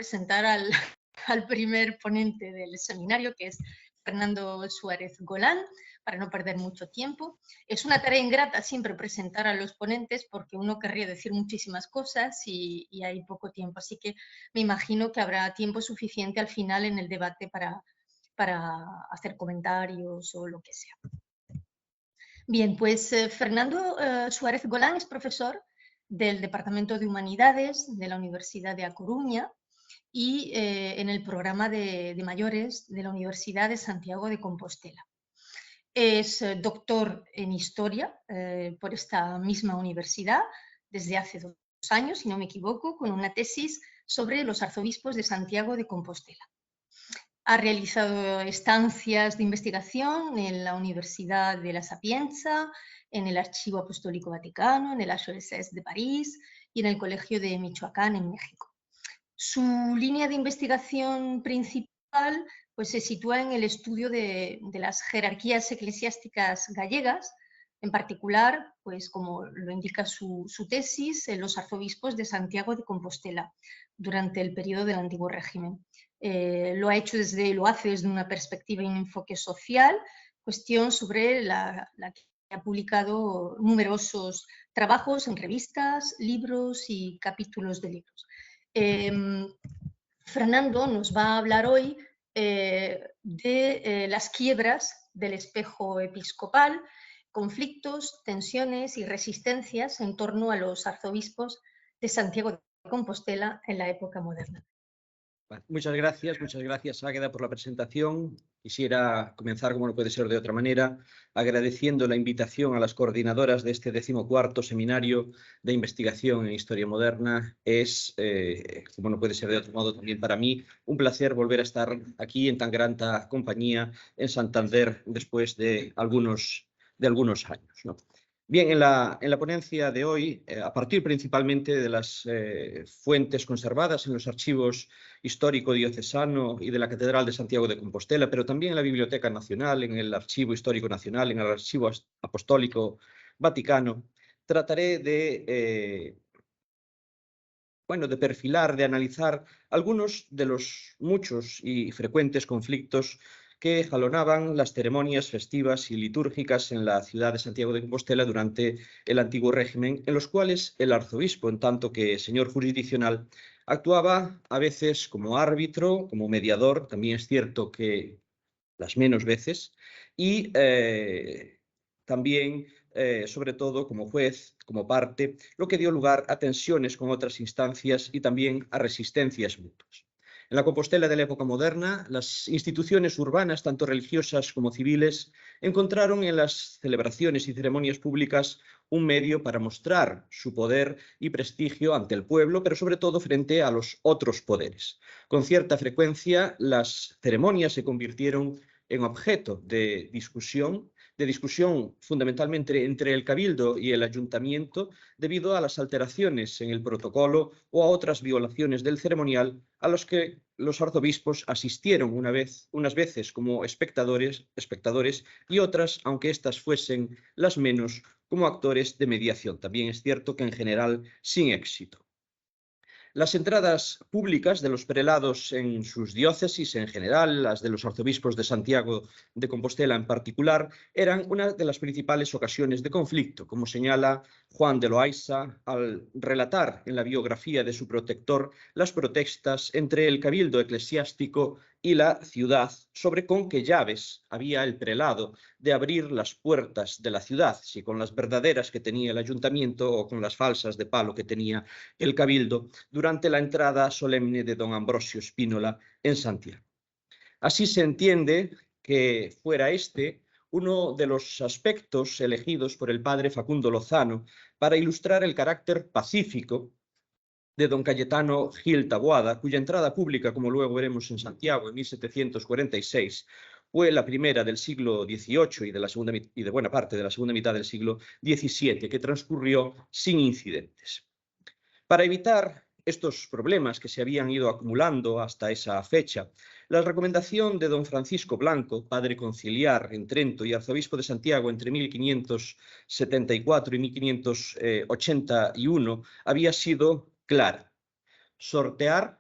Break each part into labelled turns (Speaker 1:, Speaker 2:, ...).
Speaker 1: presentar al, al primer ponente del seminario, que es Fernando Suárez Golán, para no perder mucho tiempo. Es una tarea ingrata siempre presentar a los ponentes porque uno querría decir muchísimas cosas y hay poco tiempo, así que me imagino que habrá tiempo suficiente al final en el debate para hacer comentarios o lo que sea. Bien, pues Fernando Suárez Golán es profesor del Departamento de Humanidades de la Universidad de A Coruña y en el programa de mayores de la Universidad de Santiago de Compostela. Es doctor en Historia por esta misma universidad desde hace 2 años, si no me equivoco, con una tesis sobre los arzobispos de Santiago de Compostela. Ha realizado estancias de investigación en la Universidad de La Sapienza, en el Archivo Apostólico Vaticano, en el HESS de París y en el Colegio de Michoacán, en México. Su línea de investigación principal pues, se sitúa en el estudio de las jerarquías eclesiásticas gallegas, en particular, pues, como lo indica su tesis, en los arzobispos de Santiago de Compostela durante el periodo del Antiguo Régimen. Lo hace desde una perspectiva y un enfoque social, cuestión sobre la que ha publicado numerosos trabajos en revistas, libros y capítulos de libros. Fernando nos va a hablar hoy de las quiebras del espejo episcopal, conflictos, tensiones y resistencias en torno a los arzobispos de Santiago de Compostela en la época moderna.
Speaker 2: Muchas gracias Águeda por la presentación. Quisiera comenzar, como no puede ser de otra manera, agradeciendo la invitación a las coordinadoras de este 14º Seminario de Investigación en Historia Moderna. Es, como no puede ser de otro modo, también para mí un placer volver a estar aquí en tan grata compañía en Santander después de algunos años, ¿no? Bien, en la ponencia de hoy, a partir principalmente de las fuentes conservadas en los archivos histórico diocesano y de la Catedral de Santiago de Compostela, pero también en la Biblioteca Nacional, en el Archivo Histórico Nacional, en el Archivo Apostólico Vaticano, trataré de perfilar, de analizar algunos de los muchos y frecuentes conflictos que jalonaban las ceremonias festivas y litúrgicas en la ciudad de Santiago de Compostela durante el antiguo régimen, en los cuales el arzobispo, en tanto que señor jurisdiccional, actuaba a veces como árbitro, como mediador, también es cierto que las menos veces, y también, sobre todo, como juez, como parte, lo que dio lugar a tensiones con otras instancias y también a resistencias mutuas. En la Compostela de la época moderna, las instituciones urbanas, tanto religiosas como civiles, encontraron en las celebraciones y ceremonias públicas un medio para mostrar su poder y prestigio ante el pueblo, pero sobre todo frente a los otros poderes. Con cierta frecuencia, las ceremonias se convirtieron en objeto de discusión fundamentalmente entre el cabildo y el ayuntamiento, debido a las alteraciones en el protocolo o a otras violaciones del ceremonial a los que los arzobispos asistieron unas veces como espectadores y otras, aunque éstas fuesen las menos, como actores de mediación. También es cierto que en general sin éxito. Las entradas públicas de los prelados en sus diócesis en general, las de los arzobispos de Santiago de Compostela en particular, eran una de las principales ocasiones de conflicto, como señala Juan de Loaysa al relatar en la biografía de su protector las protestas entre el cabildo eclesiástico y la ciudad sobre con qué llaves había el prelado de abrir las puertas de la ciudad, si con las verdaderas que tenía el ayuntamiento o con las falsas de palo que tenía el cabildo, durante la entrada solemne de don Ambrosio Spínola en Santiago. Así se entiende que fuera este uno de los aspectos elegidos por el padre Facundo Lozano para ilustrar el carácter pacífico de don Cayetano Gil Taboada, cuya entrada pública, como luego veremos en Santiago en 1746, fue la primera del siglo XVIII y de buena parte de la segunda mitad del siglo XVII, que transcurrió sin incidentes. Para evitar estos problemas que se habían ido acumulando hasta esa fecha, la recomendación de don Francisco Blanco, padre conciliar en Trento y arzobispo de Santiago entre 1574 y 1581, había sido clara: sortear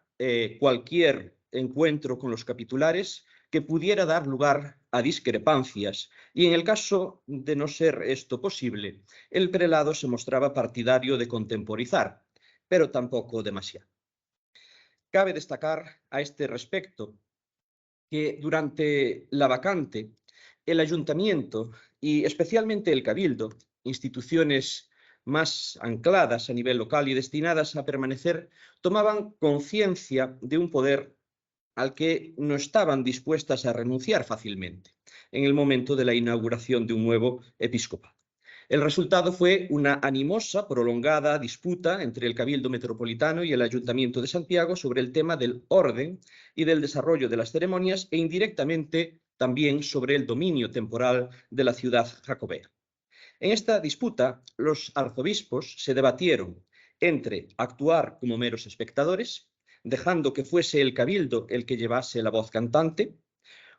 Speaker 2: cualquier encuentro con los capitulares que pudiera dar lugar a discrepancias, y en el caso de no ser esto posible, el prelado se mostraba partidario de contemporizar, pero tampoco demasiado. Cabe destacar a este respecto que durante la vacante el ayuntamiento y especialmente el cabildo, instituciones más ancladas a nivel local y destinadas a permanecer, tomaban conciencia de un poder al que no estaban dispuestas a renunciar fácilmente en el momento de la inauguración de un nuevo episcopado. El resultado fue una animosa, prolongada disputa entre el Cabildo Metropolitano y el Ayuntamiento de Santiago sobre el tema del orden y del desarrollo de las ceremonias e indirectamente también sobre el dominio temporal de la ciudad jacobea. En esta disputa, los arzobispos se debatieron entre actuar como meros espectadores, dejando que fuese el cabildo el que llevase la voz cantante,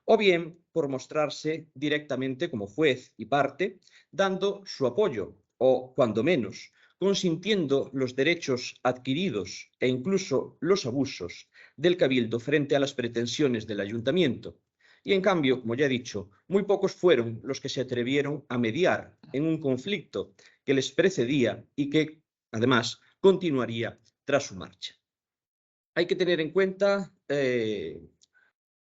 Speaker 2: o bien por mostrarse directamente como juez y parte, dando su apoyo o, cuando menos, consintiendo los derechos adquiridos e incluso los abusos del cabildo frente a las pretensiones del ayuntamiento. Y en cambio, como ya he dicho, muy pocos fueron los que se atrevieron a mediar en un conflicto que les precedía y que, además, continuaría tras su marcha. Hay que tener en cuenta,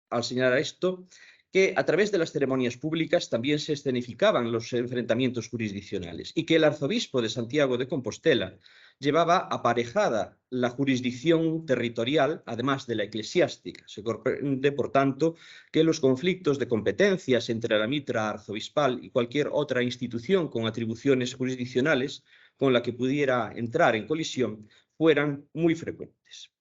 Speaker 2: al señalar esto, que a través de las ceremonias públicas también se escenificaban los enfrentamientos jurisdiccionales y que el arzobispo de Santiago de Compostela llevaba aparejada la jurisdicción territorial, además de la eclesiástica. Se comprende, por tanto, que los conflictos de competencias entre la mitra arzobispal y cualquier otra institución con atribuciones jurisdiccionales con la que pudiera entrar en colisión fueran muy frecuentes.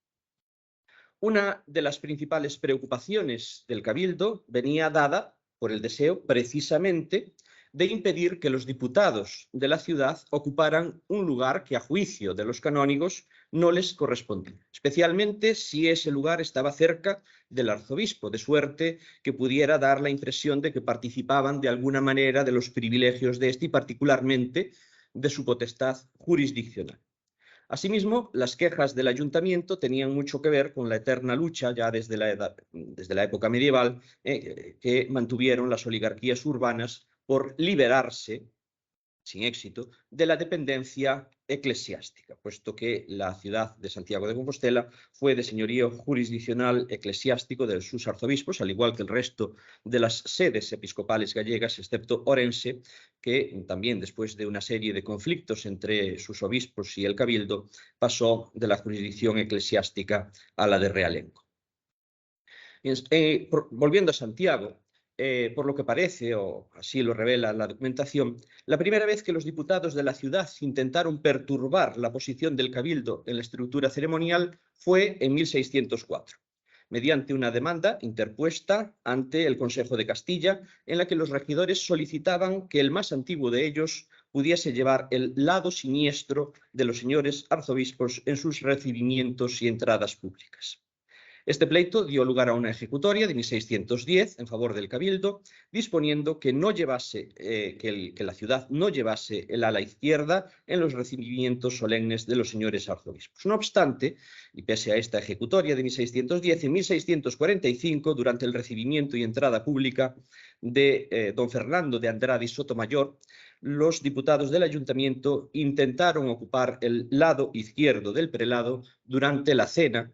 Speaker 2: Una de las principales preocupaciones del cabildo venía dada por el deseo precisamente de impedir que los diputados de la ciudad ocuparan un lugar que a juicio de los canónigos no les correspondía, especialmente si ese lugar estaba cerca del arzobispo, de suerte que pudiera dar la impresión de que participaban de alguna manera de los privilegios de este y particularmente de su potestad jurisdiccional. Asimismo, las quejas del ayuntamiento tenían mucho que ver con la eterna lucha, ya desde la época medieval, que mantuvieron las oligarquías urbanas por liberarse, sin éxito, de la dependencia eclesiástica, puesto que la ciudad de Santiago de Compostela fue de señorío jurisdiccional eclesiástico de sus arzobispos, al igual que el resto de las sedes episcopales gallegas, excepto Orense, que también después de una serie de conflictos entre sus obispos y el cabildo, pasó de la jurisdicción eclesiástica a la de realengo. Volviendo a Santiago, por lo que parece, o así lo revela la documentación, la primera vez que los diputados de la ciudad intentaron perturbar la posición del cabildo en la estructura ceremonial fue en 1604, mediante una demanda interpuesta ante el Consejo de Castilla, en la que los regidores solicitaban que el más antiguo de ellos pudiese llevar el lado siniestro de los señores arzobispos en sus recibimientos y entradas públicas. Este pleito dio lugar a una ejecutoria de 1610 en favor del cabildo, disponiendo que la ciudad no llevase el ala izquierda en los recibimientos solemnes de los señores arzobispos. No obstante, y pese a esta ejecutoria de 1610, en 1645, durante el recibimiento y entrada pública de don Fernando de Andrade y Sotomayor, los diputados del ayuntamiento intentaron ocupar el lado izquierdo del prelado durante la cena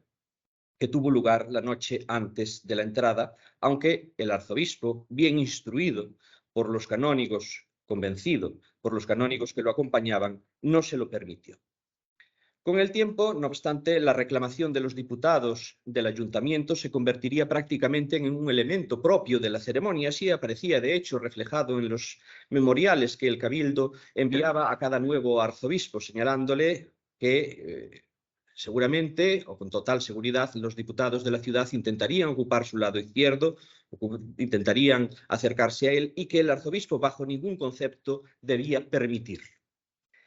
Speaker 2: que tuvo lugar la noche antes de la entrada, aunque el arzobispo, bien instruido por los canónigos, convencido por los canónigos que lo acompañaban, no se lo permitió. Con el tiempo, no obstante, la reclamación de los diputados del ayuntamiento se convertiría prácticamente en un elemento propio de la ceremonia, así aparecía de hecho reflejado en los memoriales que el cabildo enviaba a cada nuevo arzobispo, señalándole que seguramente, o con total seguridad, los diputados de la ciudad intentarían ocupar su lado izquierdo, intentarían acercarse a él y que el arzobispo bajo ningún concepto debía permitirlo.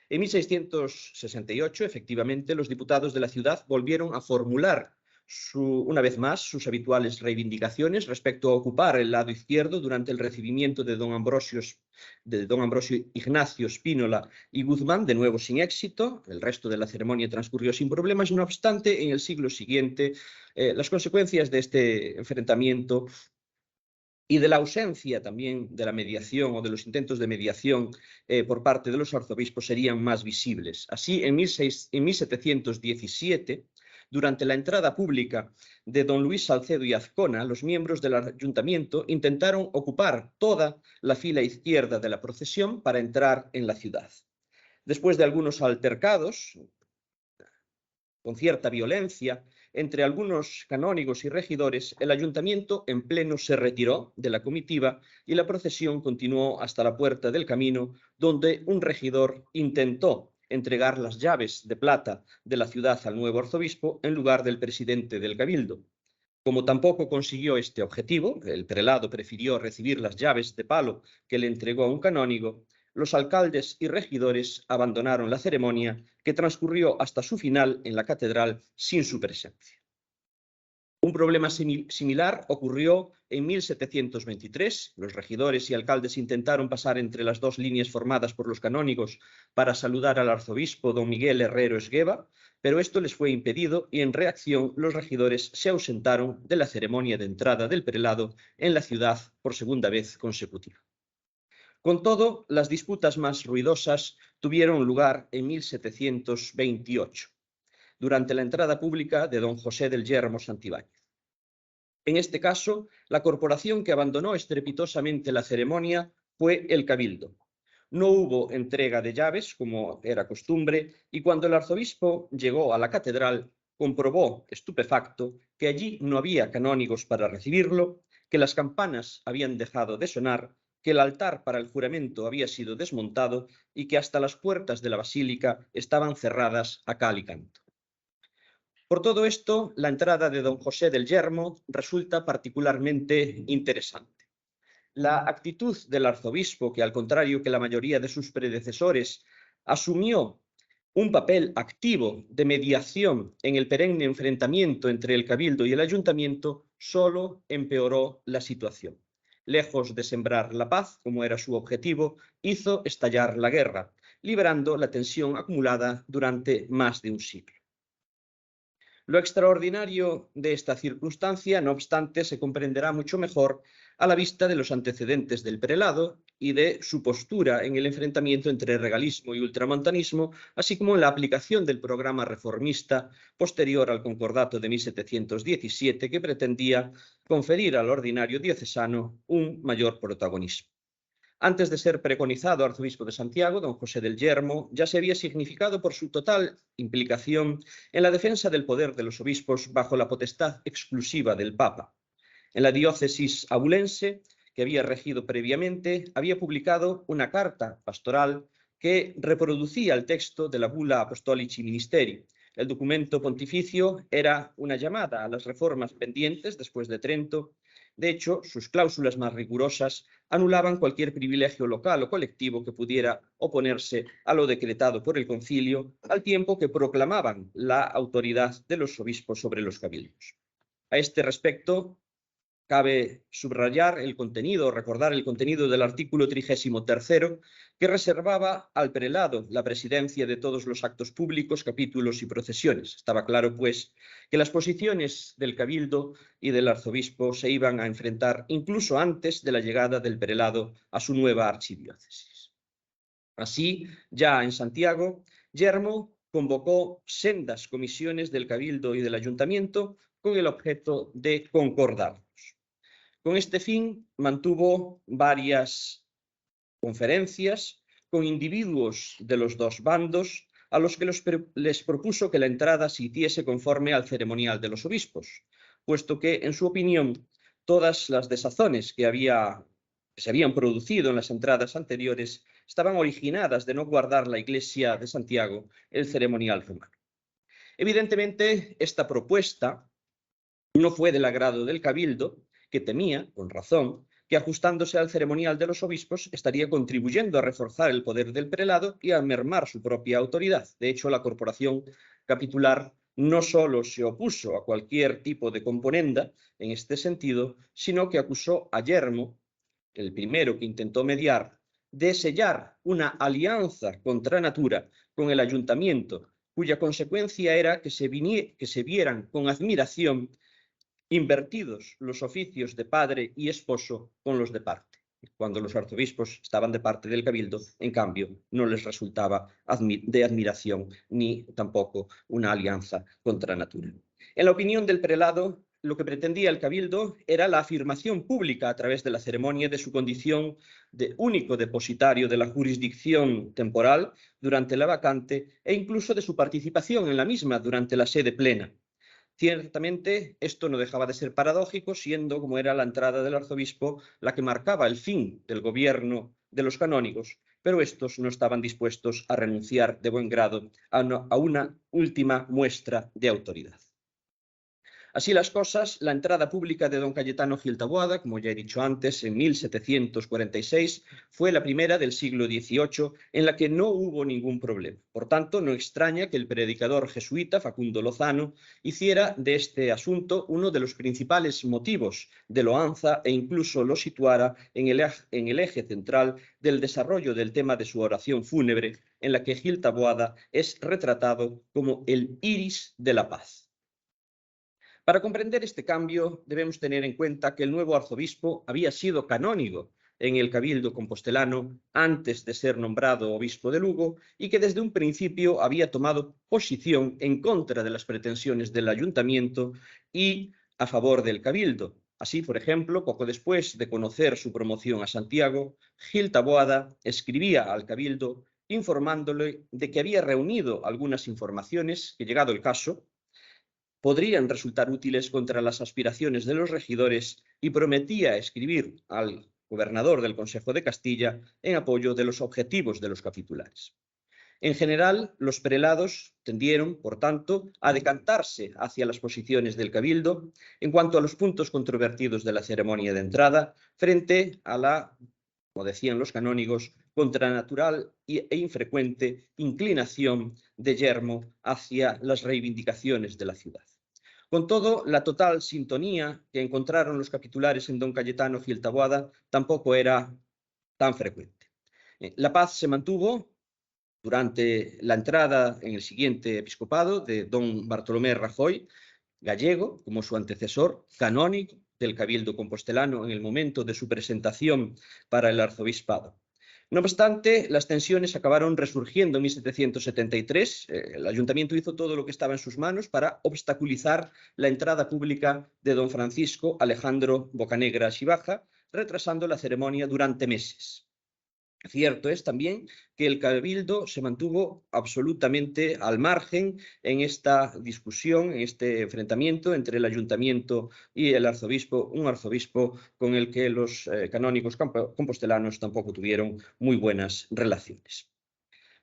Speaker 2: En 1668, efectivamente, los diputados de la ciudad volvieron a formular una vez más, sus habituales reivindicaciones respecto a ocupar el lado izquierdo durante el recibimiento de don Ambrosio Ignacio Spínola y Guzmán, de nuevo sin éxito. El resto de la ceremonia transcurrió sin problemas. No obstante, en el siglo siguiente, las consecuencias de este enfrentamiento y de la ausencia también de la mediación o de los intentos de mediación por parte de los arzobispos serían más visibles. Así, en 1717, durante la entrada pública de don Luis Salcedo y Azcona, los miembros del ayuntamiento intentaron ocupar toda la fila izquierda de la procesión para entrar en la ciudad. Después de algunos altercados, con cierta violencia, entre algunos canónigos y regidores, el ayuntamiento en pleno se retiró de la comitiva y la procesión continuó hasta la puerta del camino, donde un regidor intentó entregar las llaves de plata de la ciudad al nuevo arzobispo en lugar del presidente del cabildo. Como tampoco consiguió este objetivo, el prelado prefirió recibir las llaves de palo que le entregó a un canónigo, los alcaldes y regidores abandonaron la ceremonia, que transcurrió hasta su final en la catedral sin su presencia. Un problema similar ocurrió en 1723. Los regidores y alcaldes intentaron pasar entre las dos líneas formadas por los canónigos para saludar al arzobispo don Miguel Herrero Esgueva, pero esto les fue impedido y en reacción los regidores se ausentaron de la ceremonia de entrada del prelado en la ciudad por segunda vez consecutiva. Con todo, las disputas más ruidosas tuvieron lugar en 1728, durante la entrada pública de don José del Yermo Santibáñez. En este caso, la corporación que abandonó estrepitosamente la ceremonia fue el Cabildo. No hubo entrega de llaves, como era costumbre, y cuando el arzobispo llegó a la catedral, comprobó, estupefacto, que allí no había canónigos para recibirlo, que las campanas habían dejado de sonar, que el altar para el juramento había sido desmontado y que hasta las puertas de la basílica estaban cerradas a cal y canto. Por todo esto, la entrada de don José del Yermo resulta particularmente interesante. La actitud del arzobispo, que al contrario que la mayoría de sus predecesores, asumió un papel activo de mediación en el perenne enfrentamiento entre el cabildo y el ayuntamiento, solo empeoró la situación. Lejos de sembrar la paz, como era su objetivo, hizo estallar la guerra, liberando la tensión acumulada durante más de un siglo. Lo extraordinario de esta circunstancia, no obstante, se comprenderá mucho mejor a la vista de los antecedentes del prelado y de su postura en el enfrentamiento entre regalismo y ultramontanismo, así como en la aplicación del programa reformista posterior al concordato de 1717, que pretendía conferir al ordinario diocesano un mayor protagonismo. Antes de ser preconizado arzobispo de Santiago, don José del Yermo ya se había significado por su total implicación en la defensa del poder de los obispos bajo la potestad exclusiva del Papa. En la diócesis abulense, que había regido previamente, había publicado una carta pastoral que reproducía el texto de la Bula Apostolici Ministeri. El documento pontificio era una llamada a las reformas pendientes después de Trento. De hecho, sus cláusulas más rigurosas anulaban cualquier privilegio local o colectivo que pudiera oponerse a lo decretado por el concilio, al tiempo que proclamaban la autoridad de los obispos sobre los cabildos. A este respecto, cabe subrayar el contenido, recordar el contenido del artículo 33, que reservaba al prelado la presidencia de todos los actos públicos, capítulos y procesiones. Estaba claro, pues, que las posiciones del cabildo y del arzobispo se iban a enfrentar incluso antes de la llegada del prelado a su nueva archidiócesis. Así, ya en Santiago, Yermo convocó sendas comisiones del cabildo y del ayuntamiento con el objeto de concordarlos. Con este fin, mantuvo varias conferencias con individuos de los dos bandos, a los que les propuso que la entrada se hiciese conforme al ceremonial de los obispos, puesto que, en su opinión, todas las desazones que se habían producido en las entradas anteriores estaban originadas de no guardar la Iglesia de Santiago el ceremonial romano. Evidentemente, esta propuesta no fue del agrado del cabildo, que temía, con razón, que ajustándose al ceremonial de los obispos estaría contribuyendo a reforzar el poder del prelado y a mermar su propia autoridad. De hecho, la corporación capitular no solo se opuso a cualquier tipo de componenda en este sentido, sino que acusó a Yermo, el primero que intentó mediar, de sellar una alianza contra natura con el ayuntamiento, cuya consecuencia era que se vieran con admiración invertidos los oficios de padre y esposo con los de parte. Cuando los arzobispos estaban de parte del cabildo, en cambio, no les resultaba de admiración ni tampoco una alianza contra natura. En la opinión del prelado, lo que pretendía el cabildo era la afirmación pública a través de la ceremonia de su condición de único depositario de la jurisdicción temporal durante la vacante e incluso de su participación en la misma durante la sede plena. Ciertamente, esto no dejaba de ser paradójico, siendo como era la entrada del arzobispo la que marcaba el fin del gobierno de los canónigos, pero estos no estaban dispuestos a renunciar de buen grado a una última muestra de autoridad. Así las cosas, la entrada pública de don Cayetano Gil Taboada, como ya he dicho antes, en 1746, fue la primera del siglo XVIII en la que no hubo ningún problema. Por tanto, no extraña que el predicador jesuita Facundo Lozano hiciera de este asunto uno de los principales motivos de loanza e incluso lo situara en el eje central del desarrollo del tema de su oración fúnebre, en la que Gil Taboada es retratado como el iris de la paz. Para comprender este cambio, debemos tener en cuenta que el nuevo arzobispo había sido canónigo en el Cabildo compostelano antes de ser nombrado obispo de Lugo y que desde un principio había tomado posición en contra de las pretensiones del ayuntamiento y a favor del Cabildo. Así, por ejemplo, poco después de conocer su promoción a Santiago, Gil Taboada escribía al Cabildo informándole de que había reunido algunas informaciones que, llegado el caso, podrían resultar útiles contra las aspiraciones de los regidores y prometía escribir al gobernador del Consejo de Castilla en apoyo de los objetivos de los capitulares. En general, los prelados tendieron, por tanto, a decantarse hacia las posiciones del Cabildo en cuanto a los puntos controvertidos de la ceremonia de entrada frente a la, como decían los canónigos, contranatural e infrecuente inclinación de Yermo hacia las reivindicaciones de la ciudad. Con todo, la total sintonía que encontraron los capitulares en don Cayetano Gil Taboada tampoco era tan frecuente. La paz se mantuvo durante la entrada en el siguiente episcopado de don Bartolomé Rajoy, gallego, como su antecesor, canónigo del Cabildo compostelano en el momento de su presentación para el arzobispado. No obstante, las tensiones acabaron resurgiendo en 1773. El ayuntamiento hizo todo lo que estaba en sus manos para obstaculizar la entrada pública de don Francisco Alejandro Bocanegra Xibaja, retrasando la ceremonia durante meses. Cierto es también que el Cabildo se mantuvo absolutamente al margen en esta discusión, en este enfrentamiento entre el ayuntamiento y el arzobispo, un arzobispo con el que los canónigos compostelanos tampoco tuvieron muy buenas relaciones.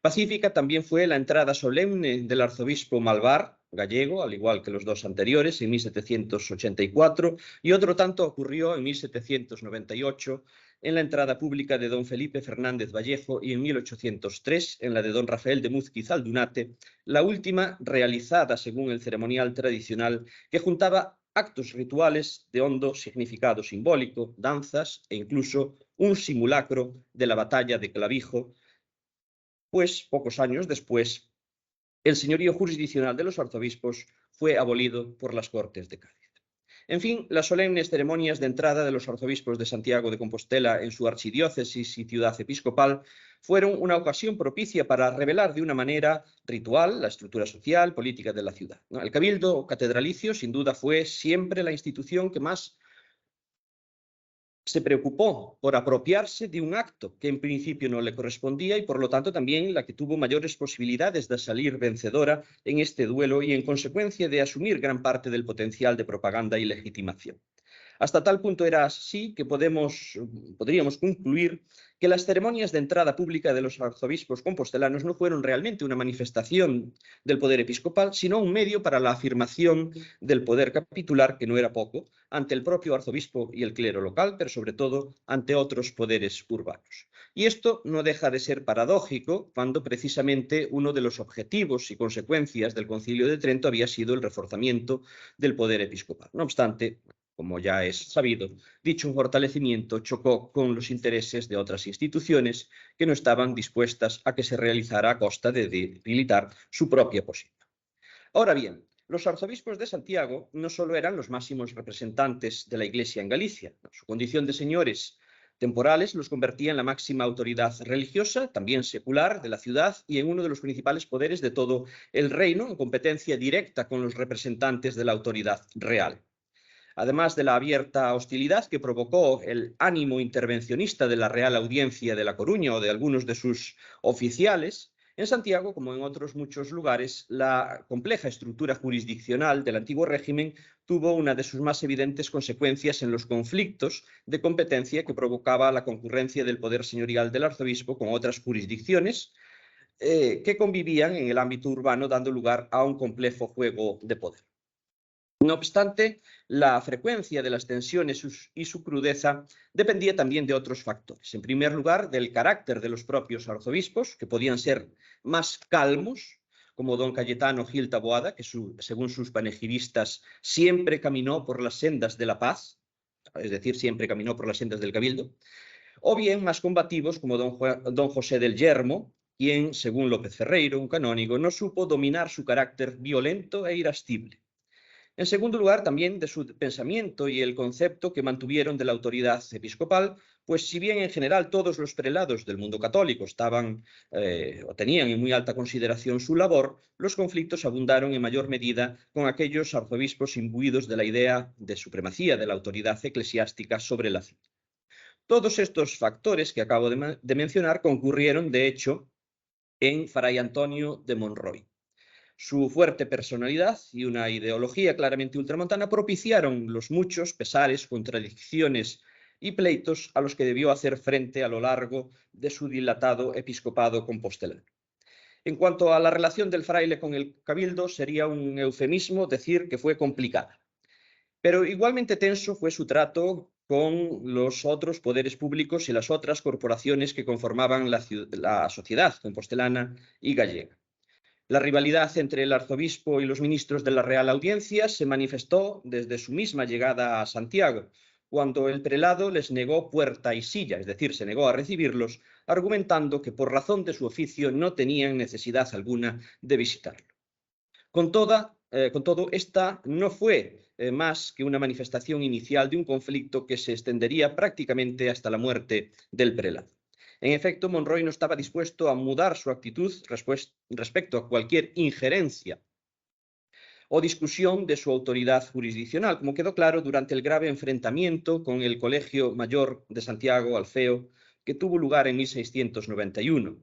Speaker 2: Pacífica también fue la entrada solemne del arzobispo Malvar, gallego, al igual que los dos anteriores, en 1784, y otro tanto ocurrió en 1798, en la entrada pública de don Felipe Fernández Vallejo y en 1803 en la de don Rafael de Múzquiz Aldunate, la última realizada según el ceremonial tradicional que juntaba actos rituales de hondo significado simbólico, danzas e incluso un simulacro de la batalla de Clavijo, pues pocos años después el señorío jurisdiccional de los arzobispos fue abolido por las Cortes de Cádiz. En fin, las solemnes ceremonias de entrada de los arzobispos de Santiago de Compostela en su archidiócesis y ciudad episcopal fueron una ocasión propicia para revelar de una manera ritual la estructura social, política de la ciudad. El Cabildo catedralicio, sin duda, fue siempre la institución que más se preocupó por apropiarse de un acto que en principio no le correspondía y por lo tanto también la que tuvo mayores posibilidades de salir vencedora en este duelo y en consecuencia de asumir gran parte del potencial de propaganda y legitimación. Hasta tal punto era así que podríamos concluir que las ceremonias de entrada pública de los arzobispos compostelanos no fueron realmente una manifestación del poder episcopal, sino un medio para la afirmación del poder capitular, que no era poco, ante el propio arzobispo y el clero local, pero sobre todo ante otros poderes urbanos. Y esto no deja de ser paradójico cuando precisamente uno de los objetivos y consecuencias del Concilio de Trento había sido el reforzamiento del poder episcopal. No obstante, como ya es sabido, dicho fortalecimiento chocó con los intereses de otras instituciones que no estaban dispuestas a que se realizara a costa de debilitar su propia posición. Ahora bien, los arzobispos de Santiago no solo eran los máximos representantes de la Iglesia en Galicia. Su condición de señores temporales los convertía en la máxima autoridad religiosa, también secular, de la ciudad y en uno de los principales poderes de todo el reino, en competencia directa con los representantes de la autoridad real. Además de la abierta hostilidad que provocó el ánimo intervencionista de la Real Audiencia de La Coruña o de algunos de sus oficiales, en Santiago, como en otros muchos lugares, la compleja estructura jurisdiccional del antiguo régimen tuvo una de sus más evidentes consecuencias en los conflictos de competencia que provocaba la concurrencia del poder señorial del arzobispo con otras jurisdicciones que convivían en el ámbito urbano, dando lugar a un complejo juego de poder. No obstante, la frecuencia de las tensiones y su crudeza dependía también de otros factores. En primer lugar, del carácter de los propios arzobispos, que podían ser más calmos, como don Cayetano Gil Taboada, que según sus panegiristas siempre caminó por las sendas de la paz, es decir, siempre caminó por las sendas del cabildo, o bien más combativos, como don José del Yermo, quien, según López Ferreiro, un canónigo, no supo dominar su carácter violento e irascible. En segundo lugar, también de su pensamiento y el concepto que mantuvieron de la autoridad episcopal, pues si bien en general todos los prelados del mundo católico estaban o tenían en muy alta consideración su labor, los conflictos abundaron en mayor medida con aquellos arzobispos imbuidos de la idea de supremacía de la autoridad eclesiástica sobre la ciudad. Todos estos factores que acabo de mencionar concurrieron, de hecho, en Fray Antonio de Monroy. Su fuerte personalidad y una ideología claramente ultramontana propiciaron los muchos pesares, contradicciones y pleitos a los que debió hacer frente a lo largo de su dilatado episcopado compostelano. En cuanto a la relación del fraile con el cabildo, sería un eufemismo decir que fue complicada. Pero igualmente tenso fue su trato con los otros poderes públicos y las otras corporaciones que conformaban la sociedad compostelana y gallega. La rivalidad entre el arzobispo y los ministros de la Real Audiencia se manifestó desde su misma llegada a Santiago, cuando el prelado les negó puerta y silla, es decir, se negó a recibirlos, argumentando que por razón de su oficio no tenían necesidad alguna de visitarlo. Con todo, esta no fue más que una manifestación inicial de un conflicto que se extendería prácticamente hasta la muerte del prelado. En efecto, Monroy no estaba dispuesto a mudar su actitud respecto a cualquier injerencia o discusión de su autoridad jurisdiccional, como quedó claro durante el grave enfrentamiento con el Colegio Mayor de Santiago, Alfeo, que tuvo lugar en 1691.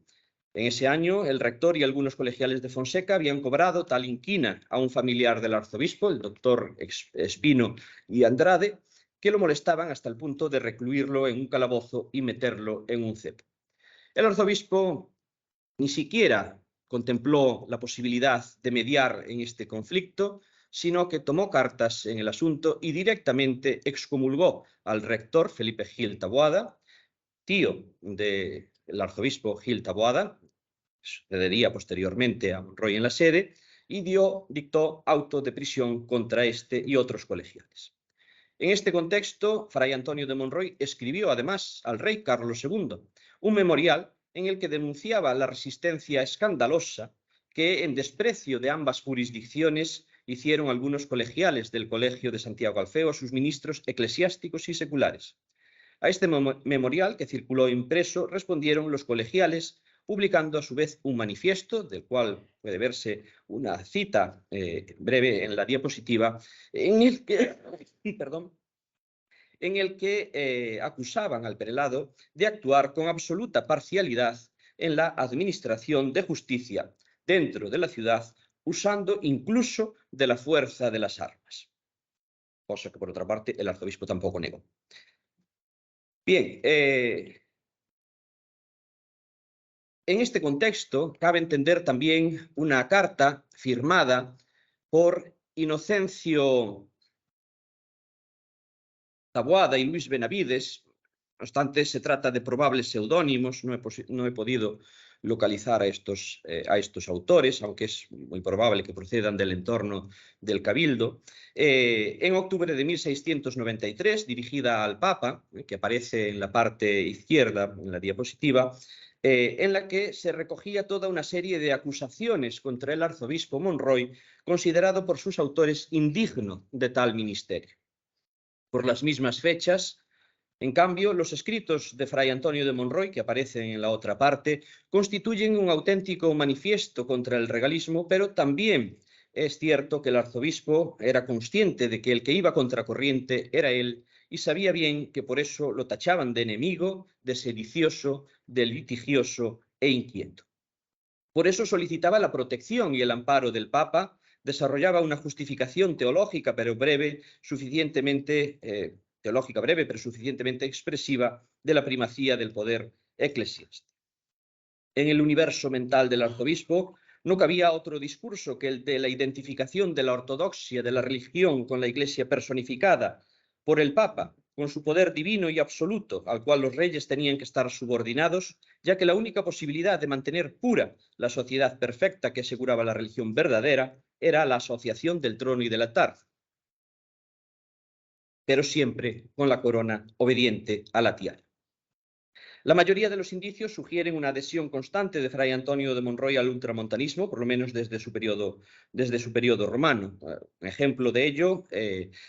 Speaker 2: En ese año, el rector y algunos colegiales de Fonseca habían cobrado tal inquina a un familiar del arzobispo, el doctor Espino y Andrade, que lo molestaban hasta el punto de recluirlo en un calabozo y meterlo en un cepo. El arzobispo ni siquiera contempló la posibilidad de mediar en este conflicto, sino que tomó cartas en el asunto y directamente excomulgó al rector Felipe Gil Taboada, tío del arzobispo Gil Taboada, sucedería posteriormente a Monroy en la sede, y dictó auto de prisión contra este y otros colegiales. En este contexto, Fray Antonio de Monroy escribió además al rey Carlos II un memorial en el que denunciaba la resistencia escandalosa que, en desprecio de ambas jurisdicciones, hicieron algunos colegiales del Colegio de Santiago Alfeo a sus ministros eclesiásticos y seculares. A este memorial, que circuló impreso, respondieron los colegiales, publicando a su vez un manifiesto, del cual puede verse una cita breve en la diapositiva, en el que acusaban al prelado de actuar con absoluta parcialidad en la administración de justicia dentro de la ciudad, usando incluso de la fuerza de las armas. Cosa que, por otra parte, el arzobispo tampoco negó. Bien, en este contexto, cabe entender también una carta firmada por Inocencio Taboada y Luis Benavides, No obstante, se trata de probables seudónimos, no he podido localizar a estos autores, aunque es muy probable que procedan del entorno del Cabildo. En octubre de 1693, dirigida al Papa, que aparece en la parte izquierda, en la diapositiva, en la que se recogía toda una serie de acusaciones contra el arzobispo Monroy, considerado por sus autores indigno de tal ministerio. Por las mismas fechas, en cambio, los escritos de Fray Antonio de Monroy, que aparecen en la otra parte, constituyen un auténtico manifiesto contra el regalismo, pero también es cierto que el arzobispo era consciente de que el que iba contracorriente era él y sabía bien que por eso lo tachaban de enemigo, de sedicioso, de litigioso e inquieto. Por eso solicitaba la protección y el amparo del Papa, desarrollaba una justificación teológica, pero breve, suficientemente expresiva de la primacía del poder eclesiástico. En el universo mental del arzobispo no cabía otro discurso que el de la identificación de la ortodoxia de la religión con la Iglesia personificada por el Papa, con su poder divino y absoluto, al cual los reyes tenían que estar subordinados, ya que la única posibilidad de mantener pura la sociedad perfecta que aseguraba la religión verdadera era la asociación del trono y del altar, pero siempre con la corona obediente a la tiara. La mayoría de los indicios sugieren una adhesión constante de Fray Antonio de Monroy al ultramontanismo, por lo menos desde su periodo romano. Un ejemplo de ello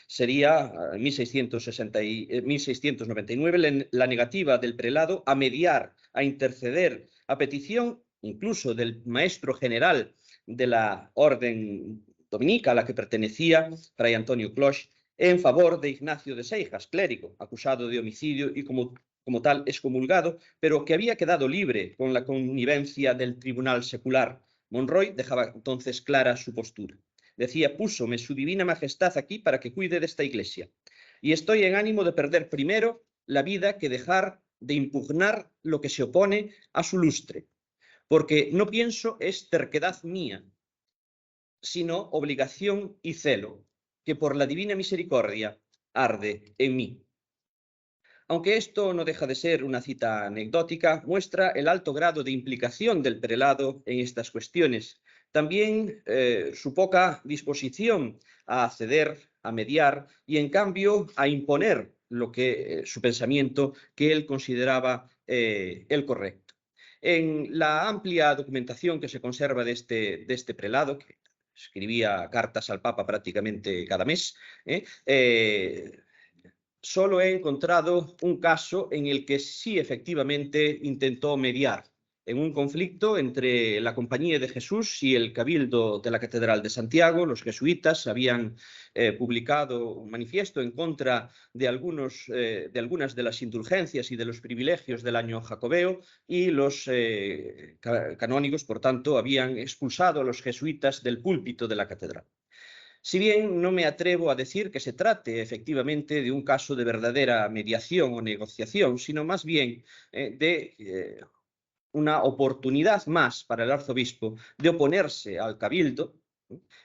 Speaker 2: sería en 1699 la negativa del prelado a mediar, a interceder, a petición incluso del maestro general de la orden dominica a la que pertenecía, Fray Antonio Cloch, en favor de Ignacio de Seijas, clérigo, acusado de homicidio y como tal excomulgado, pero que había quedado libre con la connivencia del tribunal secular. Monroy dejaba entonces clara su postura. Decía: púsome su divina majestad aquí para que cuide de esta iglesia, y estoy en ánimo de perder primero la vida que dejar de impugnar lo que se opone a su lustre, porque no pienso es terquedad mía, sino obligación y celo, que por la divina misericordia arde en mí. Aunque esto no deja de ser una cita anecdótica, muestra el alto grado de implicación del prelado en estas cuestiones. También su poca disposición a ceder, a mediar y, en cambio, a imponer su pensamiento que él consideraba el correcto. En la amplia documentación que se conserva de este prelado, que escribía cartas al Papa prácticamente cada mes, solo he encontrado un caso en el que sí efectivamente intentó mediar en un conflicto entre la Compañía de Jesús y el Cabildo de la Catedral de Santiago. Los jesuitas habían publicado un manifiesto en contra de algunas de las indulgencias y de los privilegios del año jacobeo, y los canónigos, por tanto, habían expulsado a los jesuitas del púlpito de la catedral. Si bien no me atrevo a decir que se trate efectivamente de un caso de verdadera mediación o negociación, sino más bien de una oportunidad más para el arzobispo de oponerse al cabildo,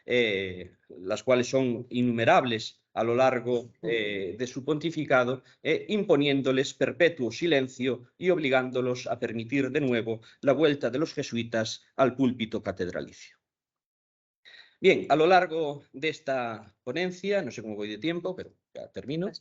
Speaker 2: las cuales son innumerables a lo largo de su pontificado, imponiéndoles perpetuo silencio y obligándolos a permitir de nuevo la vuelta de los jesuitas al púlpito catedralicio. Bien, a lo largo de esta ponencia, no sé cómo voy de tiempo, pero ya termino.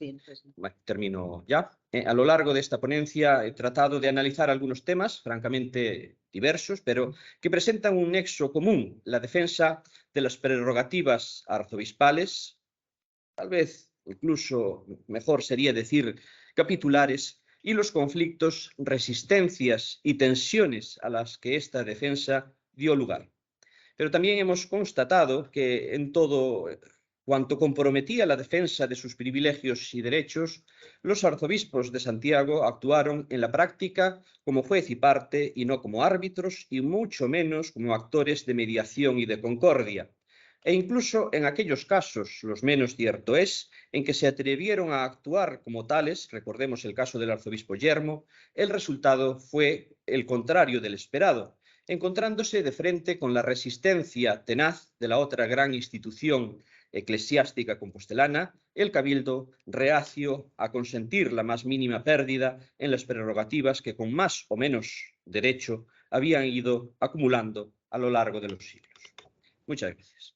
Speaker 2: Bueno, termino ya. A lo largo de esta ponencia he tratado de analizar algunos temas francamente diversos, pero que presentan un nexo común: la defensa de las prerrogativas arzobispales, tal vez incluso mejor sería decir capitulares, y los conflictos, resistencias y tensiones a las que esta defensa dio lugar. Pero también hemos constatado que en todo cuanto comprometía la defensa de sus privilegios y derechos, los arzobispos de Santiago actuaron en la práctica como juez y parte y no como árbitros, y mucho menos como actores de mediación y de concordia. E incluso en aquellos casos, los menos cierto es, en que se atrevieron a actuar como tales, recordemos el caso del arzobispo Yermo, el resultado fue el contrario del esperado, encontrándose de frente con la resistencia tenaz de la otra gran institución eclesiástica compostelana, el cabildo reacio a consentir la más mínima pérdida en las prerrogativas que con más o menos derecho habían ido acumulando a lo largo de los siglos. Muchas gracias.